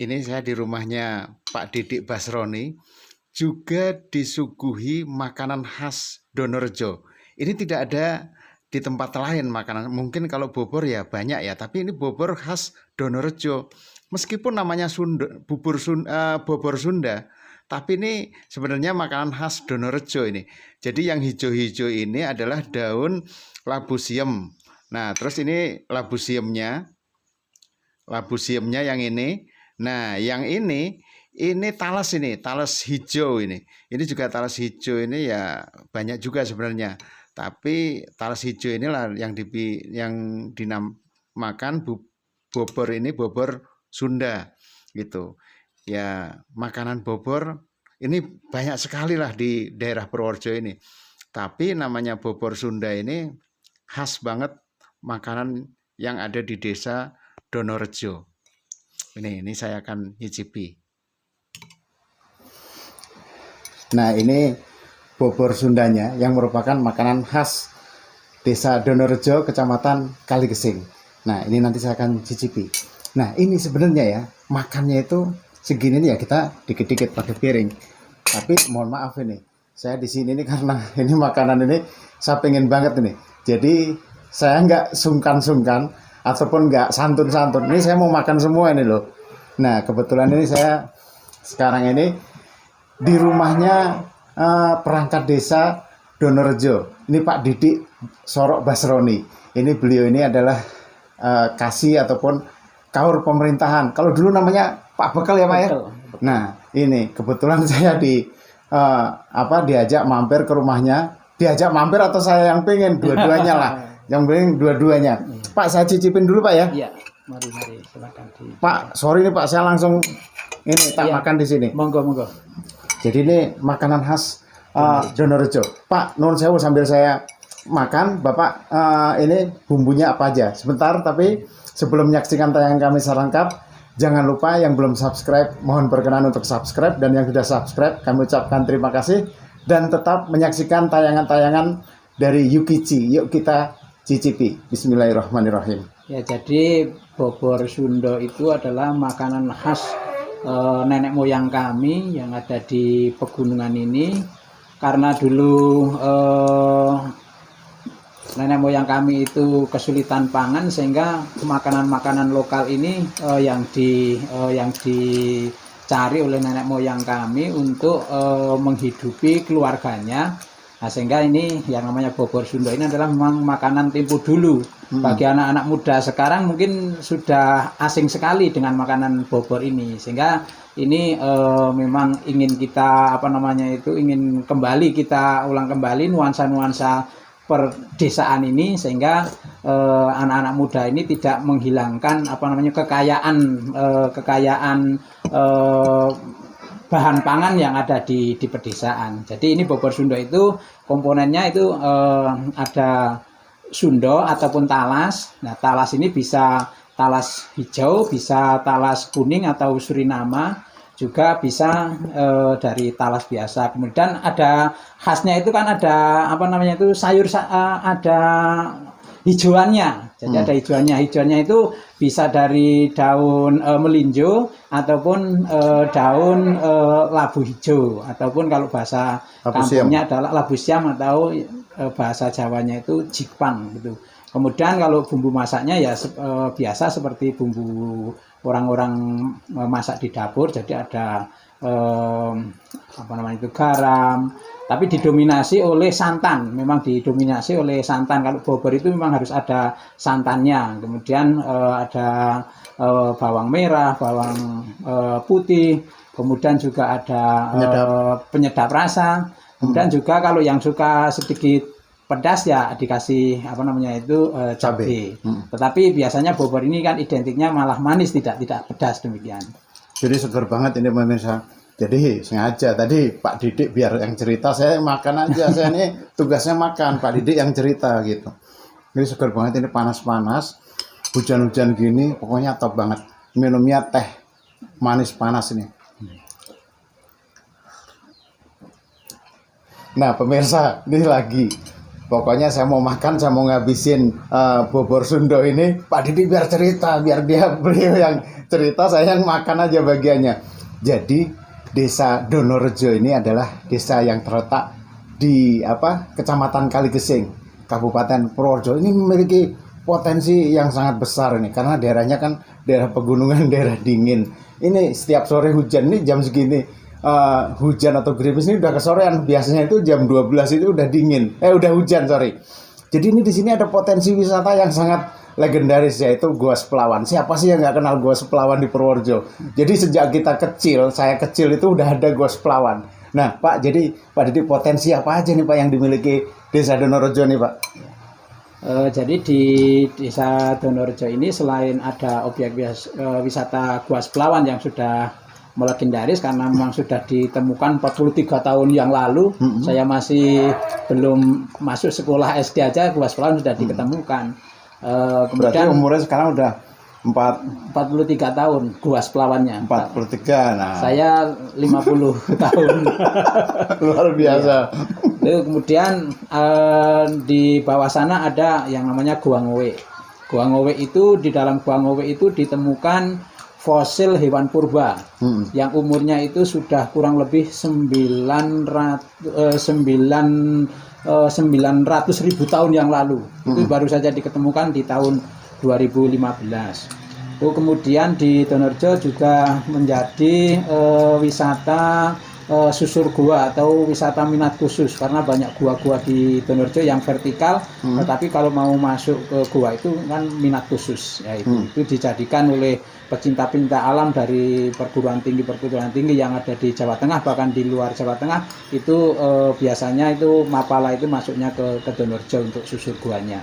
Ini saya di rumahnya Pak Didik Basroni, juga disuguhi makanan khas Donorejo. Ini tidak ada di tempat lain makanan. Mungkin kalau bobor ya banyak ya, tapi ini bobor khas Donorejo. Meskipun namanya bobor Sunda, tapi ini sebenarnya makanan khas Donorejo ini. Jadi yang hijau-hijau ini adalah daun labu siem. Nah, terus ini labu siemnya yang ini. Nah, yang ini talas, talas hijau ini. Ini juga talas hijau ini ya banyak juga sebenarnya. Tapi talas hijau inilah yang dinamakan bobor ini, bobor Sunda gitu. Ya, makanan bobor ini banyak sekali lah di daerah Purworejo ini. Tapi namanya bobor Sunda ini khas banget makanan yang ada di desa Donorejo. Ini saya akan nyicipi. Nah, ini bobor Sundanya yang merupakan makanan khas desa Donorejo, kecamatan Kaligesing. Nah, ini nanti saya akan cicipi. Nah, ini sebenarnya ya, makannya itu segini nih ya, kita dikit-dikit pakai piring. Tapi mohon maaf ini, saya di sini nih karena ini makanan ini saya pengen banget ini. Jadi saya nggak sungkan-sungkan ataupun nggak santun-santun. Ini saya mau makan semua ini loh. Nah, kebetulan ini saya sekarang ini di rumahnya perangkat desa Donorejo. Ini Pak Didik Sorok Basroni. Ini beliau ini adalah kasih ataupun kaur pemerintahan. Kalau dulu namanya Pak Bekal ya Pak ya. Nah, ini kebetulan saya diajak mampir ke rumahnya. Diajak mampir atau saya yang pengen dua-duanya lah. Yang penting dua-duanya. Pak, saya cicipin dulu Pak ya. Iya, mari silakan. Pak, sorry nih Pak, saya langsung ini makan di sini. Monggo. Jadi ini makanan khas Donorejo. Pak, nuwun sewu sambil saya makan, Bapak ini bumbunya apa aja. Sebentar, tapi sebelum menyaksikan tayangan kami selengkap, jangan lupa yang belum subscribe, mohon berkenan untuk subscribe, dan yang sudah subscribe, kami ucapkan terima kasih, dan tetap menyaksikan tayangan-tayangan dari Yukichi. Yuk kita cicipi. Bismillahirrahmanirrahim. Ya, jadi bobor Sunda itu adalah makanan khas nenek moyang kami yang ada di pegunungan ini. Karena dulu nenek moyang kami itu kesulitan pangan, sehingga makanan-makanan lokal ini yang dicari oleh nenek moyang kami untuk menghidupi keluarganya. Nah, sehingga ini yang namanya bobor Sunda ini adalah memang makanan tempo dulu. Bagi anak-anak muda sekarang mungkin sudah asing sekali dengan makanan bobor ini. Sehingga ini memang ingin kita ingin kembali, kita ulang kembali nuansa-nuansa perdesaan ini, sehingga anak-anak muda ini tidak menghilangkan kekayaan bahan pangan yang ada di pedesaan. Jadi ini bobor Sunda itu komponennya itu ada sundo ataupun talas. Nah, talas ini bisa talas hijau, bisa talas kuning atau surinama, juga bisa dari talas biasa. Kemudian ada khasnya itu kan ada sayur, ada hijauannya. Jadi ada hijauannya. Hijauannya itu bisa dari daun melinjo ataupun daun labu hijau, ataupun kalau bahasa kampungnya adalah labu siam, atau bahasa Jawanya itu jipang gitu. Kemudian kalau bumbu masaknya ya biasa seperti bumbu orang-orang masak di dapur. Jadi ada garam, tapi didominasi oleh santan. Memang didominasi oleh santan. Kalau bobor itu memang harus ada santannya. Kemudian ada bawang merah, bawang putih, kemudian juga ada penyedap rasa. Kemudian juga kalau yang suka sedikit pedas ya dikasih cabai. Tetapi biasanya bobor ini kan identiknya malah manis, tidak pedas, demikian. Jadi seger banget ini pemirsa. Jadi sengaja tadi Pak Didik biar yang cerita, saya makan aja. Saya ini tugasnya makan, Pak Didik yang cerita gitu. Ini seger banget, ini panas-panas, hujan-hujan gini, pokoknya top banget. Minumnya teh manis panas ini. Nah pemirsa, ini lagi pokoknya saya mau makan, saya mau ngabisin bobor Sundo ini, Pak Didi biar cerita, biar beliau yang cerita, saya yang makan aja bagiannya. Jadi Desa Donorejo ini adalah desa yang terletak di Kecamatan Kaligesing, Kabupaten Purworejo. Ini memiliki potensi yang sangat besar ini karena daerahnya kan daerah pegunungan, daerah dingin. Ini setiap sore hujan, ini jam segini hujan atau gerimis ini udah kesorean. Biasanya itu jam 12 itu udah dingin, udah hujan, sorry. Jadi ini di sini ada potensi wisata yang sangat legendaris, yaitu Gua Seplawan. Siapa sih yang nggak kenal Gua Seplawan di Purworejo? Jadi sejak kita kecil, saya kecil itu udah ada Gua Seplawan. Nah Pak, jadi Pak Didi, potensi apa aja nih Pak yang dimiliki Desa Donorejo nih Pak? Jadi di Desa Donorejo ini selain ada objek wisata Gua Seplawan yang sudah legendaris karena memang sudah ditemukan 43 tahun yang lalu. Saya masih belum masuk sekolah SD aja Gua Seplawan sudah diketemukan. Berarti umurnya sekarang udah 43 tahun Gua Seplawannya. 43. Nah, saya 50 tahun. Luar biasa. Lalu kemudian di bawah sana ada yang namanya Gua Ngowe. Gua Ngowe itu, di dalam Gua Ngowe itu ditemukan fosil hewan purba yang umurnya itu sudah kurang lebih 900.000 tahun yang lalu. Itu baru saja diketemukan di tahun 2015. Kemudian di Donorejo juga menjadi wisata susur gua atau wisata minat khusus karena banyak gua-gua di Donorejo yang vertikal, tetapi kalau mau masuk ke gua itu kan minat khusus, ya itu dijadikan oleh pecinta-pecinta alam dari perguruan tinggi yang ada di Jawa Tengah, bahkan di luar Jawa Tengah itu biasanya itu mapala itu masuknya ke Donorejo untuk susur guanya.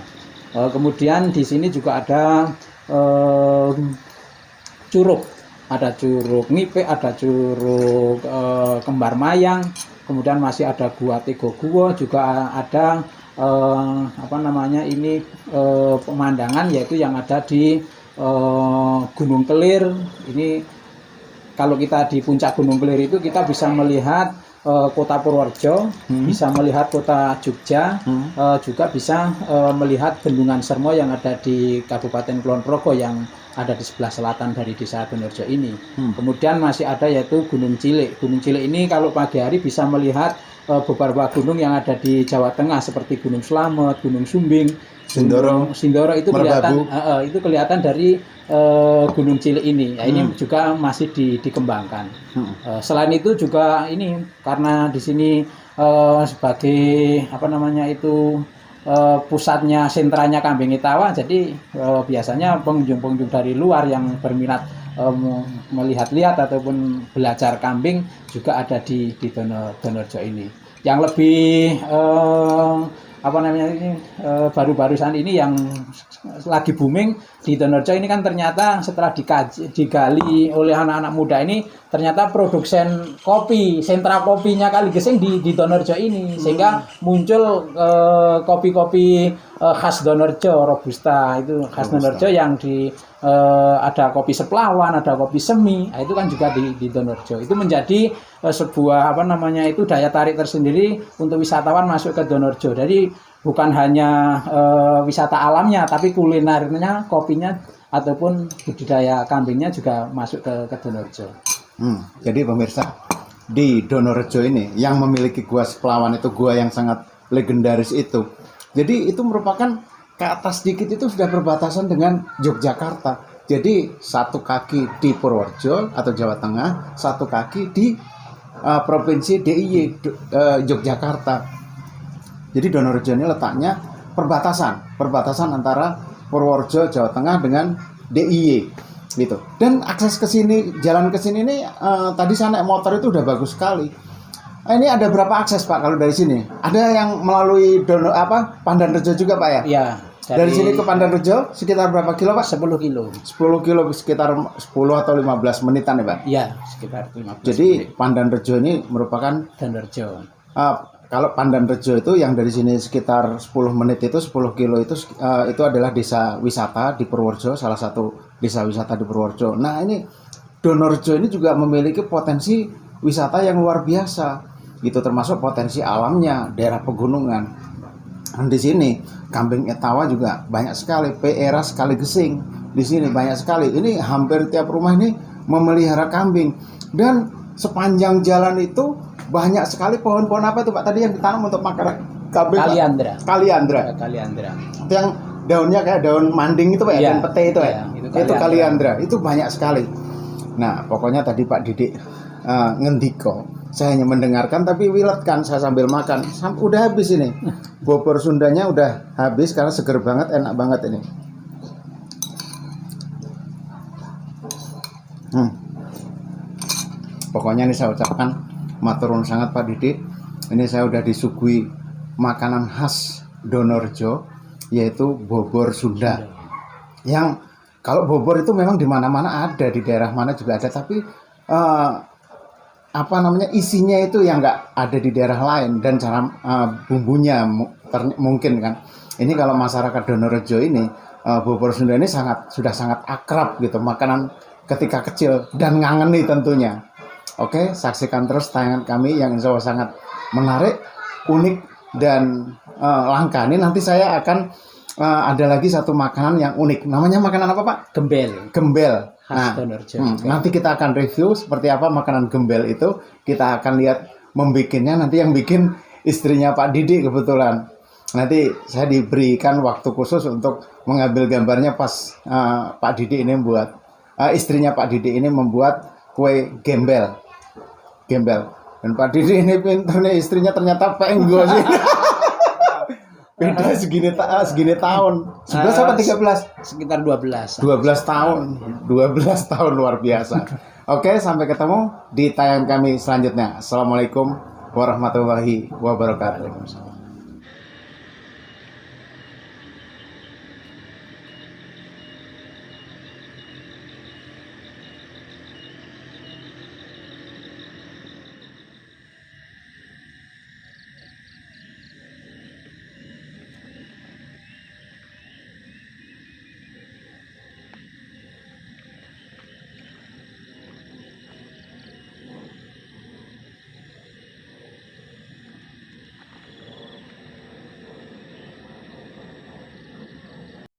Kemudian di sini juga ada curug. Ada curug Ngipe, ada curug Kembar Mayang, kemudian masih ada Gua Tego Guwo, juga ada pemandangan yaitu yang ada di Gunung Kelir. Ini kalau kita di puncak Gunung Kelir itu kita bisa melihat kota Purworejo, bisa melihat kota Jogja, juga bisa melihat Bendungan Sermo yang ada di Kabupaten Kulon Progo yang ada di sebelah selatan dari Desa Donorejo ini. Kemudian masih ada yaitu Gunung Cilik. Gunung Cilik ini kalau pagi hari bisa melihat beberapa gunung yang ada di Jawa Tengah seperti Gunung Slamet, Gunung Sumbing, Sindoro itu kelihatan dari Gunung Cilik ini. Ya, ini juga masih dikembangkan. Selain itu juga ini karena di sini sebagai pusatnya, sentranya Kambing Itawa, jadi biasanya pengunjung-pengunjung dari luar yang berminat melihat-lihat ataupun belajar kambing juga ada di Donorejo ini. Yang lebih baru-baru saat ini yang lagi booming di Donorejo ini kan ternyata setelah digali oleh anak-anak muda ini, ternyata produsen kopi, sentra kopinya Kaligesing di Donorejo ini, sehingga muncul kopi-kopi khas Donorejo, Robusta itu khas Donorejo yang ada kopi Seplawan, ada kopi Semi, itu kan juga di Donorejo. Itu menjadi sebuah daya tarik tersendiri untuk wisatawan masuk ke Donorejo. Jadi bukan hanya wisata alamnya, tapi kulinernya, kopinya ataupun budidaya kambingnya juga masuk ke Donorejo. Jadi pemirsa, di Donorejo ini yang memiliki Gua Seplawan itu gua yang sangat legendaris itu. Jadi itu merupakan ke atas sedikit itu sudah berbatasan dengan Yogyakarta. Jadi satu kaki di Purworejo atau Jawa Tengah, satu kaki di provinsi DIY Yogyakarta. Jadi Donorejo ini letaknya perbatasan antara Purworejo Jawa Tengah dengan DIY gitu. Dan akses ke sini, jalan ke sini ini tadi saya naik motor itu udah bagus sekali. Ini ada berapa akses Pak kalau dari sini? Ada yang melalui Pandanrejo juga Pak ya? Iya. Dari sini ke Pandanrejo sekitar berapa kilo Pak? 10 kilo. 10 kilo sekitar 10 atau 15 menitan ya Pak? Iya, sekitar 15 Jadi menit. Pandanrejo ini merupakan Donorejo. kalau Pandanrejo itu yang dari sini sekitar 10 menit itu 10 kilo itu adalah desa wisata di Purworejo, salah satu desa wisata di Purworejo. Nah ini Donorejo ini juga memiliki potensi wisata yang luar biasa, gitu, termasuk potensi alamnya, daerah pegunungan. Di sini kambing Etawa juga banyak sekali, Peras Kali Gesing di sini banyak sekali. Ini hampir tiap rumah ini memelihara kambing, dan sepanjang jalan itu banyak sekali pohon-pohon apa itu Pak tadi yang ditanam untuk makan kambing? Kaliandra. Kaliandra. Kaliandra. Itu yang daunnya kayak daun manding itu Pak ya, daun pete itu ya. Itu kaliandra. Itu banyak sekali. Nah, pokoknya tadi Pak Didik ngendiko, saya hanya mendengarkan tapi wilet kan saya sambil makan. Udah habis ini. Bobor Sundanya udah habis karena seger banget, enak banget ini. Pokoknya ini saya ucapkan matur nuwun sangat Pak Didik. Ini saya udah disuguhi makanan khas Donorejo, yaitu bobor Sunda. Yang kalau bobor itu memang di mana-mana ada, di daerah mana juga ada, tapi isinya itu yang nggak ada di daerah lain, dan cara bumbunya mungkin kan. Ini kalau masyarakat Donorejo ini bobor Sunda ini sudah sangat akrab gitu, makanan ketika kecil dan ngangeni tentunya. Oke, saksikan terus tayangan kami yang insya Allah sangat menarik, unik, dan langka. Ini nanti saya akan ada lagi satu makanan yang unik. Namanya makanan apa Pak? Gembel. Gembel. Khas Donorejo. Nanti kita akan review seperti apa makanan gembel itu. Kita akan lihat membikinnya. Nanti yang bikin istrinya Pak Didik kebetulan. Nanti saya diberikan waktu khusus untuk mengambil gambarnya pas Pak Didik ini membuat istrinya Pak Didik ini membuat kue gembel. Dan Pak Didik ini pintar nih, istrinya ternyata penggo sih. Beda segini tahun. 11 apa 13? Sekitar 12. 12 tahun. 12 tahun luar biasa. Oke, sampai ketemu di tayangan kami selanjutnya. Assalamualaikum warahmatullahi wabarakatuh.